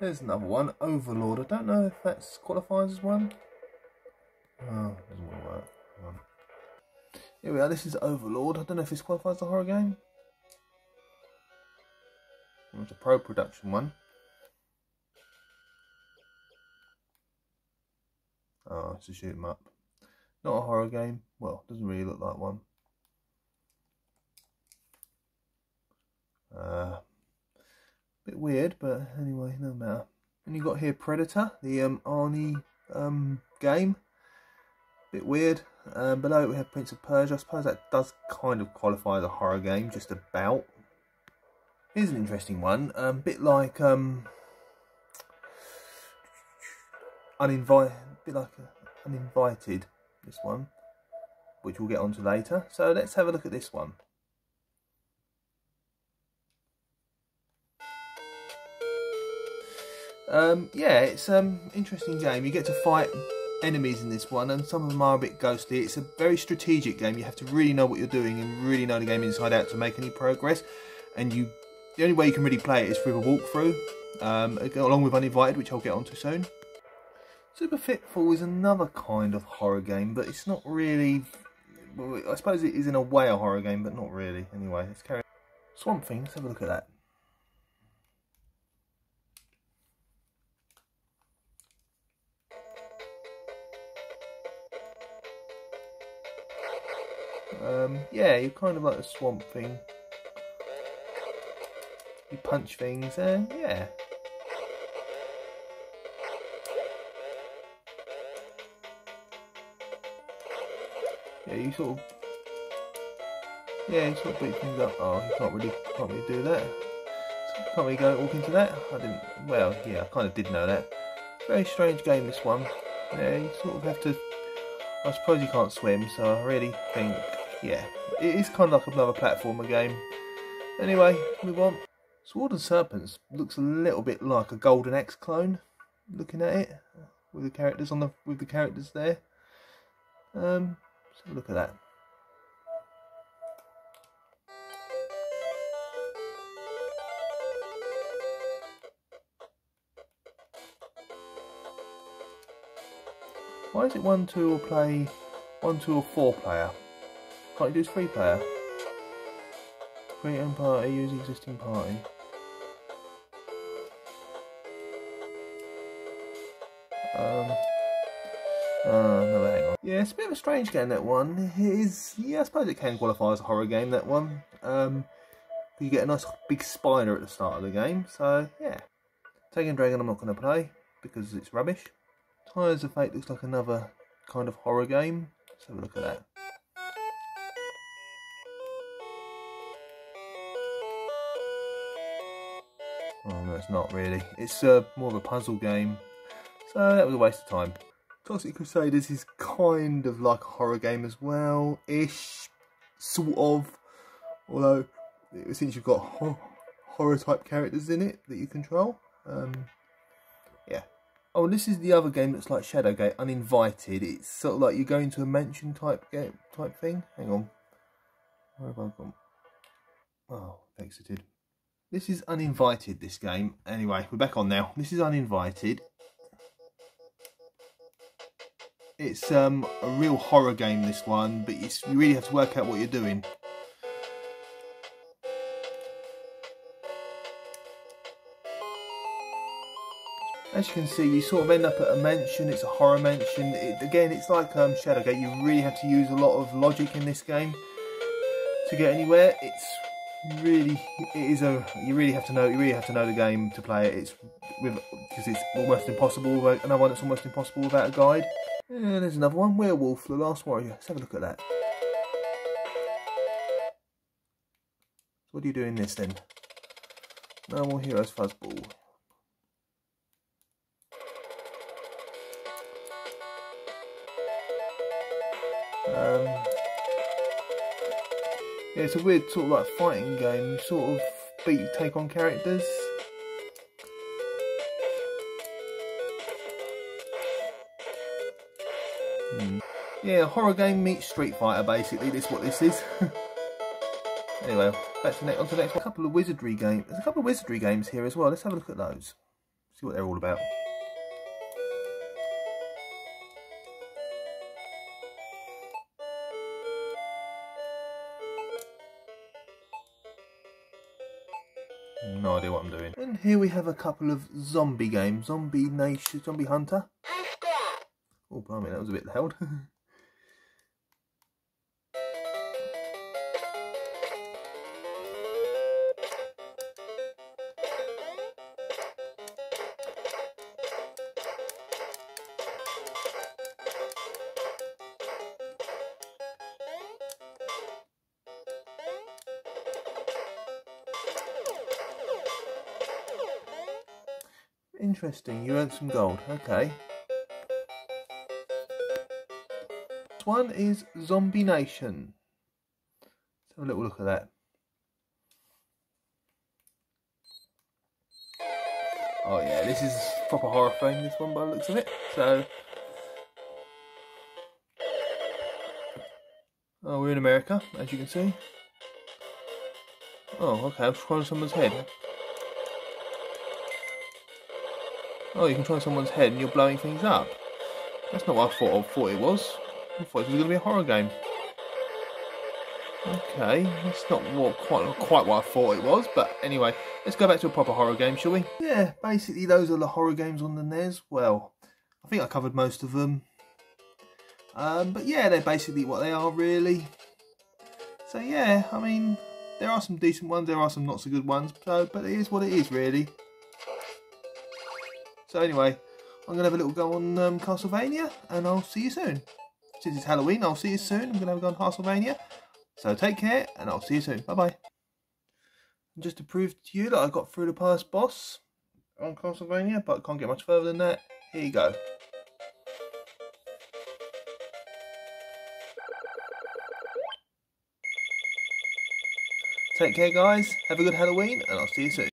There's another one, Overlord. I don't know if that qualifies as one. Oh, doesn't want to work. Here we are, this is Overlord. I don't know if this qualifies as a horror game. It's a pro production one. Oh, it's a shoot 'em up. Not a horror game. Well, doesn't really look like one. Bit weird, but anyway, no matter. And you got here Predator, the Arnie game. Bit weird. Below we have Prince of Persia. I suppose that does kind of qualify as a horror game, just about. Here's an interesting one. Bit like Uninvited. This one, which we'll get onto later. So let's have a look at this one. Yeah, it's interesting game. You get to fight enemies in this one, and some of them are a bit ghostly. It's a very strategic game. You have to really know what you're doing and really know the game inside out to make any progress. And the only way you can really play it is through a walkthrough, along with Uninvited, which I'll get onto soon. Super Fitful is another kind of horror game, but it's not really. Well, I suppose it is in a way a horror game, but not really. Anyway, let's carry on. Swamp Thing. Let's have a look at that. Yeah, you're kind of like a Swamp Thing. You punch things, and yeah. Yeah, you sort of beat things up. Oh, you can't really do that. Can't really go walk into that. I didn't. Well, yeah, I kind of did know that. Very strange game, this one. Yeah, you sort of have to. I suppose you can't swim, so I really think, yeah, it is kind of like another platformer game. Anyway, move on. Sword and Serpents looks a little bit like a Golden Axe clone. Looking at it with the characters there. Let's have a look at that. Why is it 1, 2 or play 1, 2 or 4 player? Can't you do 3 player? Create own party, use existing party. No, hang on. Yeah, it's a bit of a strange game, that one. It is, yeah, I suppose it can qualify as a horror game, that one. You get a nice big spider at the start of the game, so yeah. Taken Dragon I'm not going to play, because it's rubbish. Tires of Fate looks like another kind of horror game. Let's have a look at that. Oh no, it's not really. It's more of a puzzle game. So that was a waste of time. Toxic Crusaders is kind of like a horror game as well, ish, sort of. Although, since you've got horror type characters in it that you control. Yeah. Oh, and this is the other game that's like Shadowgate, Uninvited. It's sort of like you go into a mansion type thing. Hang on. Where have I gone? Oh, exited. This is Uninvited, this game. Anyway, we're back on now. This is Uninvited. It's a real horror game, this one, but you really have to work out what you're doing. As you can see, you sort of end up at a mansion. It's a horror mansion. Again, it's like Shadowgate. You really have to use a lot of logic in this game to get anywhere. You really have to know the game to play it. Because it's almost impossible. Another one that's almost impossible without a guide. And there's another one, Werewolf, The Last Warrior. Let's have a look at that. So what do you do in this then? No More Heroes Fuzzball. Yeah, it's a weird sort of like fighting game. You sort of take on characters. Yeah, horror game meets Street Fighter, basically. That's what this is. Anyway, back to on to the next one. A couple of wizardry games. There's a couple of wizardry games here as well. Let's have a look at those. See what they're all about. No idea what I'm doing. And here we have a couple of zombie games. Zombie Nation, Zombie Hunter. Oh, blimey, that was a bit loud. Interesting, you earned some gold, okay. This one is Zombie Nation. Let's have a little look at that. Oh yeah, this is proper horror frame, this one by the looks of it. So, oh, we're in America, as you can see. Oh, okay, I'm trying someone's head. Oh, you can try someone's head and you're blowing things up. That's not what I thought it was. I thought it was going to be a horror game. Okay, that's not quite what I thought it was, but anyway, let's go back to a proper horror game, shall we? Yeah, basically those are the horror games on the NES. Well, I think I covered most of them. But yeah, they're basically what they are, really. So yeah, I mean, there are some decent ones, there are some not so good ones, but it is what it is, really. So anyway, I'm going to have a little go on Castlevania, and I'll see you soon. Since it's Halloween, I'll see you soon. I'm going to have a go on Castlevania. So take care, and I'll see you soon. Bye-bye. And just to prove to you that I got through the past boss on Castlevania, but can't get much further than that, here you go. Take care, guys. Have a good Halloween, and I'll see you soon.